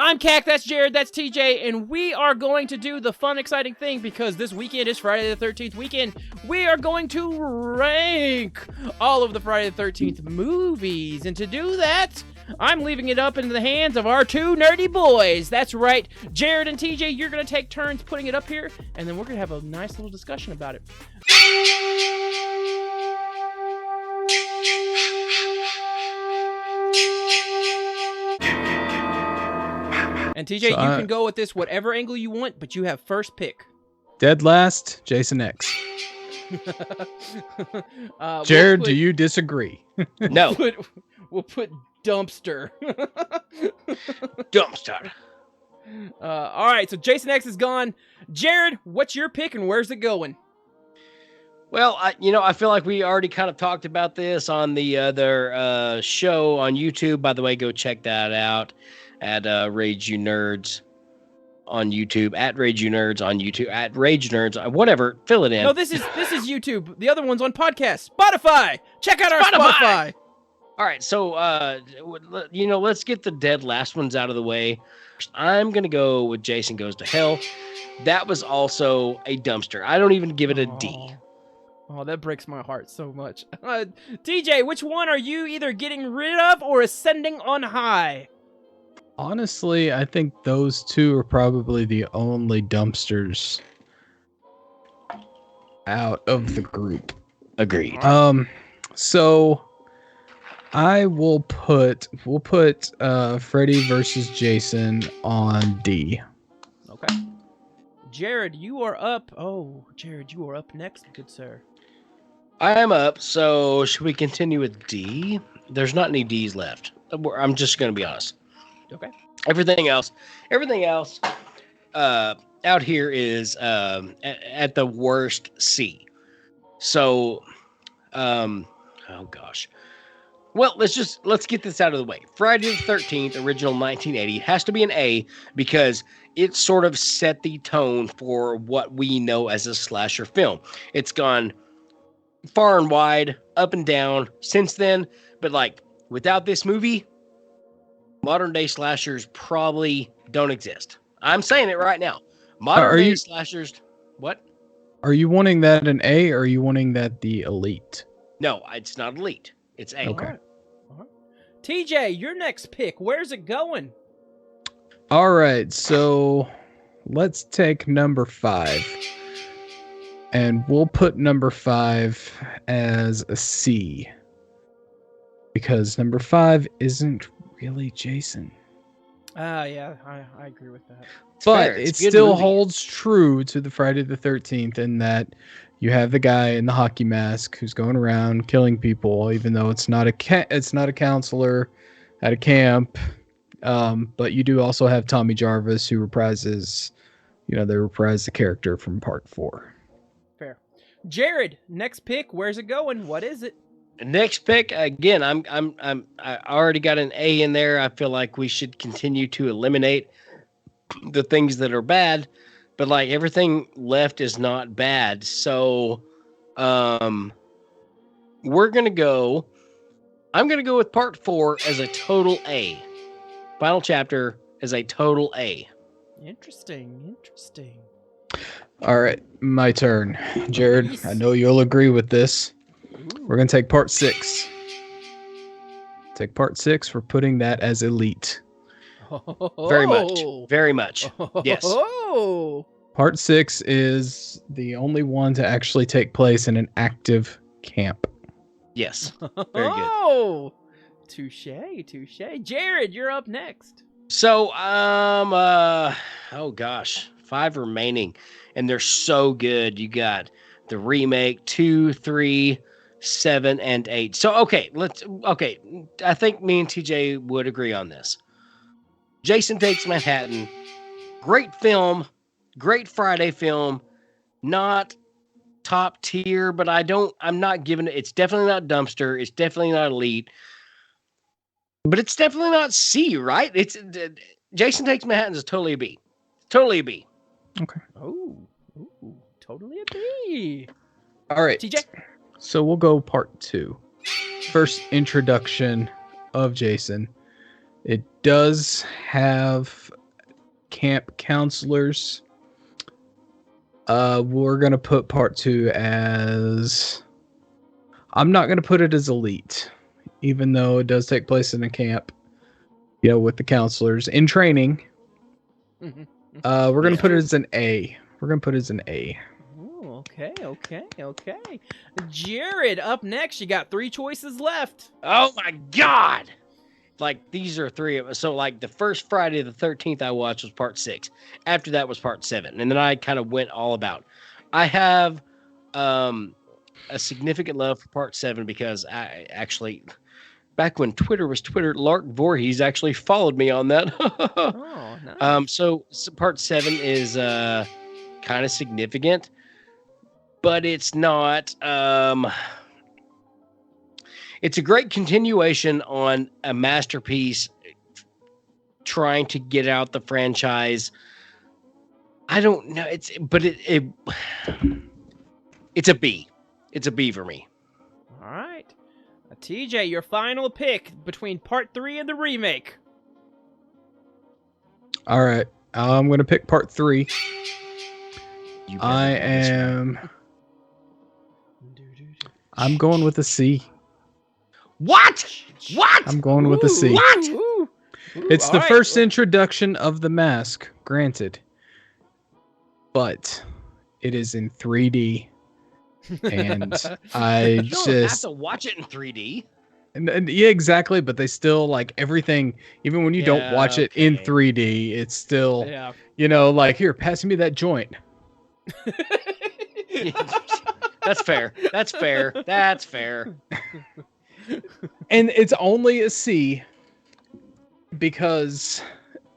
I'm Cac, that's Jared, that's TJ, and we are going to do the fun, exciting thing because this weekend is Friday the 13th weekend. We are going to rank all of the Friday the 13th movies, and to do that, I'm leaving it up in the hands of our two nerdy boys. That's right, Jared and TJ, you're going to take turns putting it up here, and then we're going to have a nice little discussion about it. And TJ, you can go with this whatever angle you want, but you have first pick. Dead last, Jason X. Jared, do you disagree? No. We'll put dumpster. Dumpster. All right, so Jason X is gone. Jared, what's your pick and where's it going? Well, I feel like we already kind of talked about this on the other show on YouTube. By the way, go check that out at Rage You Nerds on YouTube, at Rage You Nerds on YouTube, at Rage Nerds, whatever. Fill it in. No, this is YouTube. The other one's on podcast. Spotify. Check out our Spotify. All right, so let's get the dead last ones out of the way. I'm gonna go with Jason Goes to Hell. That was also a dumpster. I don't even give it a D. Oh, that breaks my heart so much. TJ, which one are you either getting rid of or ascending on high? Honestly, I think those two are probably the only dumpsters out of the group. Agreed. So we'll put Freddy versus Jason on D. Okay. Jared, you are up. Oh, Jared, you are up next, good sir. I am up, so should we continue with D? There's not any D's left. I'm just going to be honest. Okay. Everything else out here is at the worst C. So, oh gosh. Well, let's get this out of the way. Friday the 13th, original 1980, has to be an A because it sort of set the tone for what we know as a slasher film. It's gone far and wide, up and down since then, but like without this movie, modern day slashers probably don't exist. I'm saying it right now. Modern day slashers, what? Are you wanting that an A or are you wanting that the elite? No, it's not elite. It's A. Okay. All right. TJ, your next pick. Where's it going? All right, so let's take number 5. And we'll put number 5 as a C. Because number 5 isn't really Jason. Yeah, I agree with that. But it still holds true to the Friday the 13th in that you have the guy in the hockey mask who's going around killing people, even though it's not a counselor at a camp. But you do also have Tommy Jarvis who reprises, they reprise the character from part 4. Fair. Jared, next pick. Where's it going? What is it? Next pick, again, I already got an A in there. I feel like we should continue to eliminate the things that are bad, but like everything left is not bad. So, I'm going to go with part 4 as a total A. Final chapter as a total A. Interesting. All right, my turn. Jared, yes. I know you'll agree with this. We're going to take part 6. Take part 6. We're putting that as elite. Very much. Yes. Part 6 is the only one to actually take place in an active camp. Yes. Very good. Oh, touche. Jared, you're up next. So, oh gosh, 5 remaining, and they're so good. You got the remake, 2, 3, 7, and 8. So, okay. I think me and TJ would agree on this. Jason Takes Manhattan. Great film. Great Friday film. Not top tier, but I'm not giving it. It's definitely not dumpster. It's definitely not elite. But it's definitely not C, right? It's Jason Takes Manhattan is totally a B. Totally a B. Okay. Oh, totally a B. All right. TJ? So we'll go part 2. First introduction of Jason It does have camp counselors. We're gonna put part 2 as. I'm not gonna put it as elite, even though it does take place in a camp. You know, with the counselors in training. Mm-hmm. We're gonna put it as an A. We're gonna put it as an A. Ooh, okay. Jared, up next. You got 3 choices left. Oh my God! Like these are 3 of us. So like the first Friday the 13th I watched was part 6. After that was part 7, and then I kind of went all about. I have a significant love for part 7 because I actually, back when Twitter was Twitter, Lark Voorhees actually followed me on that. Oh, nice. So part 7 is kind of significant, but it's not. It's a great continuation on a masterpiece trying to get out the franchise. I don't know. It's a B. It's a B for me. All right. TJ, your final pick between part 3 and the remake. All right. I'm gonna pick part 3. You better get this right. I'm going with a C. What? I'm going with a C. What? Ooh, It's all the right. first introduction of the mask, granted. But it is in 3D. And I You don't have just to watch it in 3D. and yeah, exactly, but they still like everything, even when you don't watch it in okay. 3D, it's still Yeah. you know, like, here, pass me that joint. That's fair. That's fair. That's fair. And it's only a C because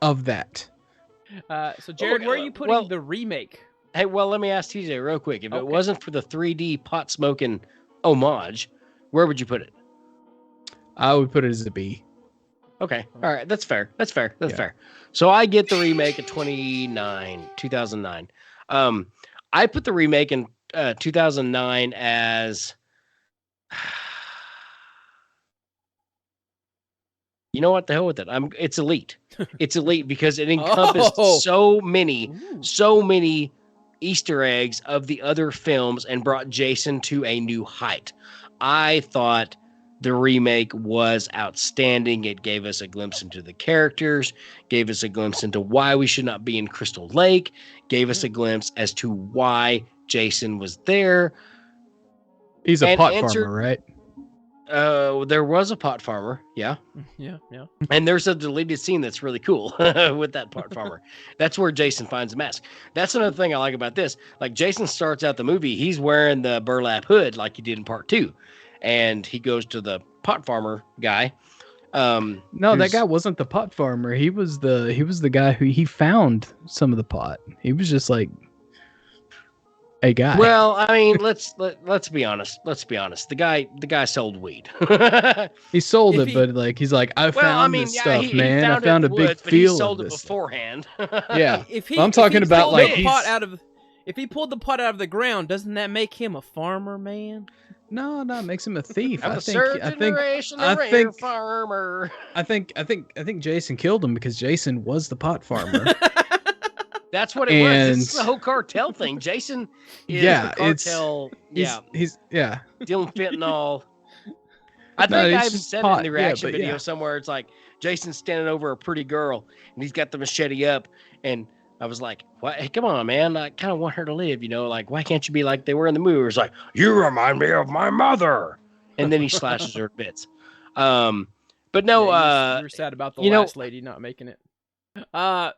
of that. So Jared, Okay, where are you putting well- the remake? Hey, well, let me ask TJ real quick. If it Okay. wasn't for the 3D pot smoking homage, where would you put it? I would put it as a B. Okay. All right. That's fair. That's fair. That's Yeah. fair. So I get the remake of 2009. I put the remake in 2009 as, you know what, the hell with it. It's elite. It's elite because it encompassed Oh. so many Ooh. Easter eggs of the other films and brought Jason to a new height. I thought the remake was outstanding. It gave us a glimpse into the characters, gave us a glimpse into why we should not be in Crystal Lake, gave us a glimpse as to why Jason was there. He's a And pot answered- farmer, right? There was a pot farmer, yeah. Yeah. And there's a deleted scene that's really cool with that pot farmer. That's where Jason finds the mask. That's another thing I like about this. Like, Jason starts out the movie, he's wearing the burlap hood like he did in part 2. And he goes to the pot farmer guy. No, that who's- guy wasn't the pot farmer. He was the guy who he found some of the pot. He was just like a guy. Well, I mean, let's be honest. Let's be honest. The guy sold weed. he sold If it, he- but like he's like, I found this stuff, he man. I it found a in the big woods, but he field sold of it this. beforehand. Yeah. If he, I'm talking if he about, pulled like, the pot he's- out of, if he pulled the pot out of the ground, doesn't that make him a farmer, man? No, it makes him a thief. I'm I a think third generation farmer. I think Jason killed him because Jason was the pot farmer. That's what it was. And- It's the whole cartel thing. Jason is Yeah, the cartel. he's Dealing fentanyl. I No, think it's I even just said it pot, in the yeah, reaction but video yeah. somewhere. It's like Jason's standing over a pretty girl and he's got the machete up. And I was like, "What? Hey, come on, man. I kind of want her to live, you know? Like, why can't you be like they were in the movie?" It's like, "You remind me of my mother." And then he slashes her to bits. But no, Yeah, you were sad about the you know- last lady not making it.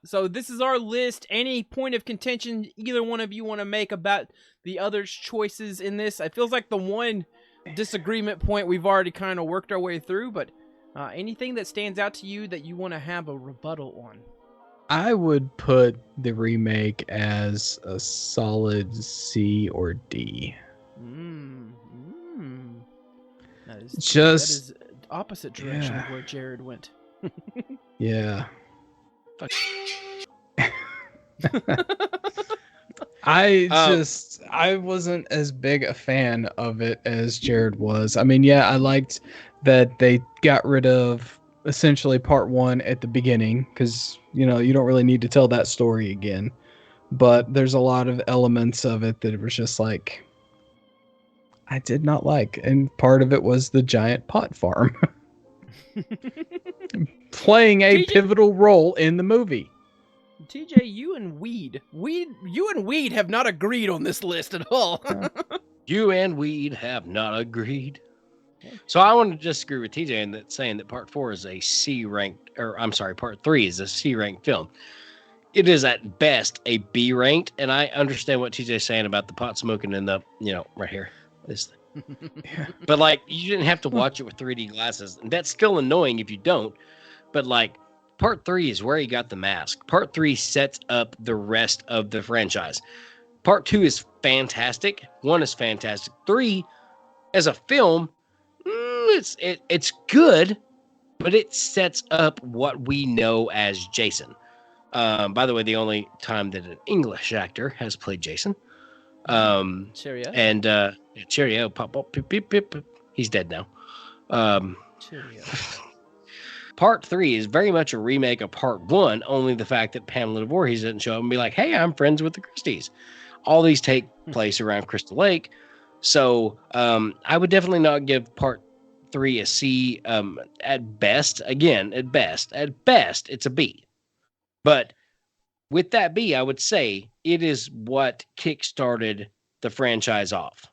So this is our list. Any point of contention either one of you want to make about the other's choices in this? It feels like the one disagreement point we've already kind of worked our way through, but anything that stands out to you that you want to have a rebuttal on? I would put the remake as a solid C or D. That is Just- that is opposite direction of where Jared went. Yeah. Fuck. I wasn't as big a fan of it as Jared was. I mean, yeah, I liked that they got rid of essentially part 1 at the beginning, because you don't really need to tell that story again. But there's a lot of elements of it that was just like I did not like, and part of it was the giant pot farm playing a pivotal role in the movie. TJ, you and Weed have not agreed on this list at all. You and Weed have not agreed. So I want to disagree with TJ in that saying that part 4 is a C ranked, or I'm sorry, part 3 is a C ranked film. It is at best a B ranked, and I understand what TJ's saying about the pot smoking and the, right here. This thing. But like, you didn't have to watch it with 3D glasses. And that's still annoying if you don't. But like, part 3 is where he got the mask. Part 3 sets up the rest of the franchise. Part 2 is fantastic. 1 is fantastic. 3, as a film, it's good, but it sets up what we know as Jason. By the way, the only time that an English actor has played Jason. Cheerio. And cheerio, pop, pop, pip, pip, pip. He's dead now. Cheerio. Part 3 is very much a remake of part 1, only the fact that Pamela Voorhees didn't show up and be like, hey, I'm friends with the Christies. All these take place around Crystal Lake. So I would definitely not give part 3 a C at best. Again, at best, it's a B. But with that B, I would say it is what kickstarted the franchise off.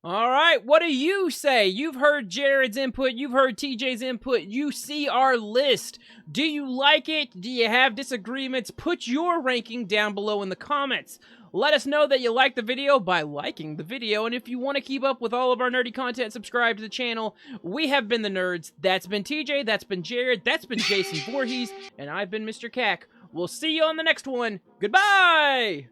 All right, what do you say? You've heard Jared's input. You've heard TJ's input. You see our list. Do you like it? Do you have disagreements? Put your ranking down below in the comments. Let us know that you like the video by liking the video. And if you want to keep up with all of our nerdy content, subscribe to the channel. We have been the Nerds. That's been TJ. That's been Jared. That's been Jason Voorhees. And I've been Mr. Cack. We'll see you on the next one. Goodbye!